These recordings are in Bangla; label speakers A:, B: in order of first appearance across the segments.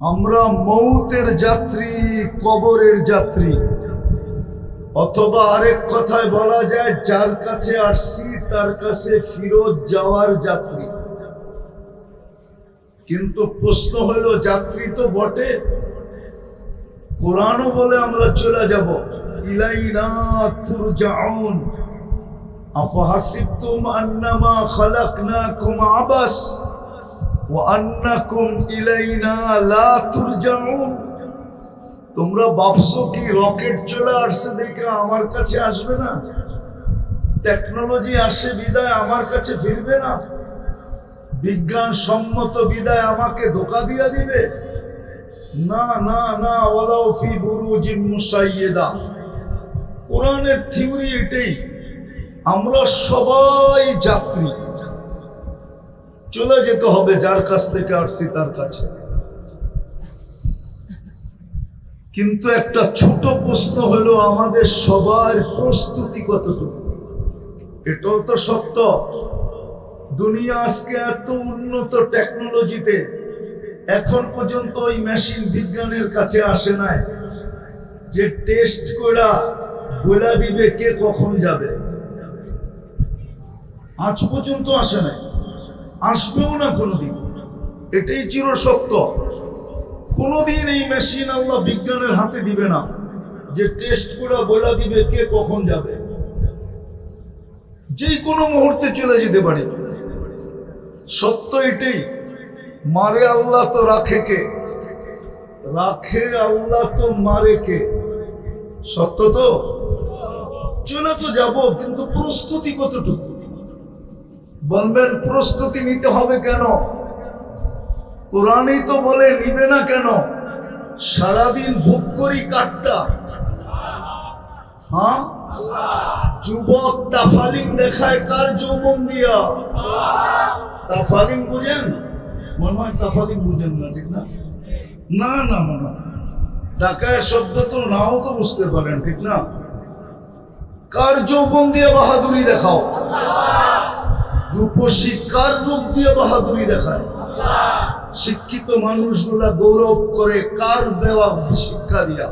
A: আমরা মৌতের যাত্রী, কবরের যাত্রী, অথবা আরেক কথায় বলা যায় যার কাছে আসছি তার কাছে ফিরত যাওয়ার যাত্রী। কিন্তু প্রশ্ন হলো, যাত্রী তো বটে, কোরআনও বলে আমরা চলে যাব, ইলাইনা তুরজাউন আফাহাসিবতুম আন্নামা খালাকনাকুম আবাস ওয়া আন্নাকুম ইলাইনা লা তুরজাউন। তোমরা ভাবছো কি রকেট চলে আসছে দেখে আমার কাছে আসবে না? টেকনোলজি আসে বিদায় আমার কাছে ফিরবে না? বিজ্ঞান সম্মত বিদায় আমাকে ধোঁকা দিয়া দিবে? না না না, ওয়ালাউ ফি বুরুজিন মুসাইয়্যিদা। কোরআনের থিওরি এটাই, আমরা সবাই যাত্রী, চলে যেতে হবে যার কাছ থেকে আসছি তার কাছে। কিন্তু একটা ছোট প্রশ্ন হলো, আমাদের সবার প্রস্তুতি কতটুকু? এটাও তো সত্য, দুনিয়া আজকে এত উন্নত টেকনোলজিতে, এখন পর্যন্ত ওই মেশিন বিজ্ঞানের কাছে আসে নাই যে টেস্ট করা বলে দিবে কে কখন যাবে। আজ পর্যন্ত আসে নাই, আসবেও না কোনোদিন। এটাই চির সত্য, কোনোদিন এই মেশিন আল্লাহ বিজ্ঞানের হাতে দিবে না যে টেস্ট করে বলে দিবে কে কখন যাবে। যে কোনো মুহূর্তে চলে যেতে পারে। সত্য এটাই, মারে আল্লাহ তো রাখে কে? রাখে আল্লাহ তো মারে কে? সত্য তো, চলে তো যাব, কিন্তু প্রস্তুতি কতটুকু? বলবেন প্রস্তুতি নিতে হবে কেন? কোরআনই তো বলে নিবে না কেন? সারাদিন ভোগ করি কাটটা, হ্যাঁ? যুবক তাফালিং দেখায় কার যৌবন দিয়া? তাফালিং বুঝেন? মনে হয় তাফালিং বুঝেন না, ঠিক না? না না না, টাকায় শব্দ তো নাও তো বুঝতে পারেন, ঠিক না? কার যৌবন দিয়ে বাহাদুরি দেখাও? রূপসী কার রূপ দিয়ে বাহাদুরি দেখায়? শিক্ষিত মানুষগুলা গৌরব করে কার দেওয়া শিক্ষা দিয়া?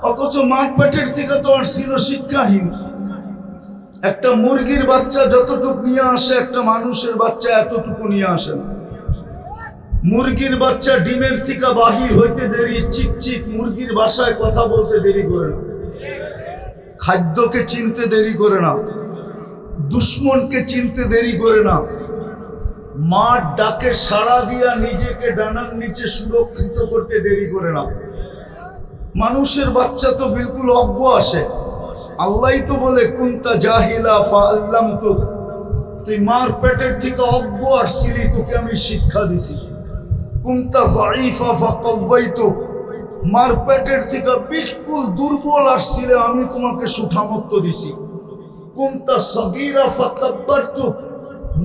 A: অথচ মাঠ পেটের থেকে তো আসছিল শিক্ষাহীন। একটা মুরগির বাচ্চা যতটুকু নিয়ে আসে, একটা মানুষের বাচ্চা এতটুকু নিয়ে আসে না। মুরগির বাচ্চা ডিমের থেকে বাহির হইতে দেরি, চিকচিক মুরগির ভাষায় কথা বলতে দেরি করে না, খাদ্যকে চিনতে দেরি করে না, দুশ্মনকে চিনতে দেরি করে না, মার ডাকে সাড়া দিয়া নিজেকে ডানার নিচে সুরক্ষিত করতে দেরি করে না। মানুষের বাচ্চা তো বিলকুল অজ্ঞ আসে। আল্লাহই তো বলে কুনতা জাহিলা ফাআল্লামতুক, তুই মার পেটের থেকে অজ্ঞ আসছিলি, তোকে আমি শিক্ষা দিছি। কুনতা যায়ীফা ফাকাওয়াইতুক, মার পেটের থেকে বিলকুল দুর্বল আসছিলে, আমি তোমাকে সুঠামত্ব দিছি। কুনতা সগীরা ফাকাব্বারতুক,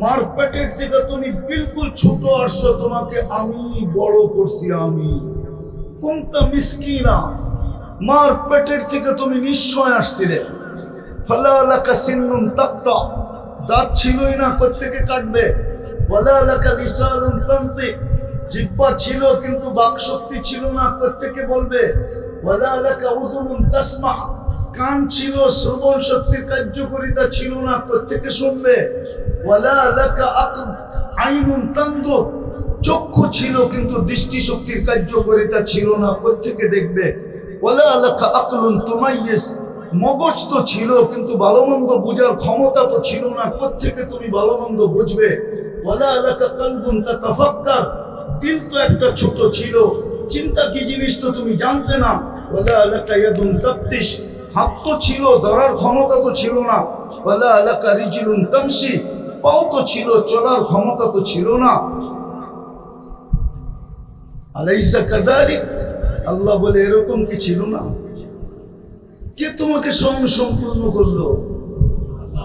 A: মার পেটের থেকে তুমি বিলকুল ছোট আসছো, তোমাকে আমি বড় করছি। আমি কুনতা মিসকিনা, মার পেটের থেকে তুমি নিশ্চয় আসছিলে। ফালা লাকা সিন্নুন তাক্তা, দাঁত ছিলই না, কোত্থেকে কাটবে? ওয়ালা লাকা লিসানুন তানতিক, জিহ্বা ছিল কিন্তু বাকশক্তি ছিল না, কোত্থেকে বলবে? ওয়ালা লাকা উযুনুন তাসমা, কান ছিল, শ্রবণ শক্তির কার্যকারিতা ছিল না, কোত্থেকে শুনবে? ওয়ালা লাকা আইনুন তানদুর, চক্ষু ছিল কিন্তু দৃষ্টিশক্তির কার্যকারিতা ছিল না, কোত্থেকে দেখবে? ওয়ালা লাকা আকলুন তুমাইয়িজ, মগজ তো ছিল কিন্তু ভালো মন্দ বোঝার ক্ষমতা তো ছিল না, কোত্থেকে তুমি ভালো মন্দ বুঝবে? ওয়ালা লাকা কলবুন তাতাফাক্কার, দিল তো একটা ছোট ছিল, চিন্তা কি জিনিস তো তুমি জানতে না। ওয়ালা লাকা ইয়াদুন তাবতিশ, হাত তো ছিল, ধরার ক্ষমতা তো ছিল না। ওয়ালা লাকা রিজলুন তামশি, পাও তো ছিল, চলার ক্ষমতা তো ছিল না। আলাইসা কাযালিক, আল্লাহ বলে এরকম কি ছিল না? কে তোমাকে স্বয়ং সম্পূর্ণ করলো?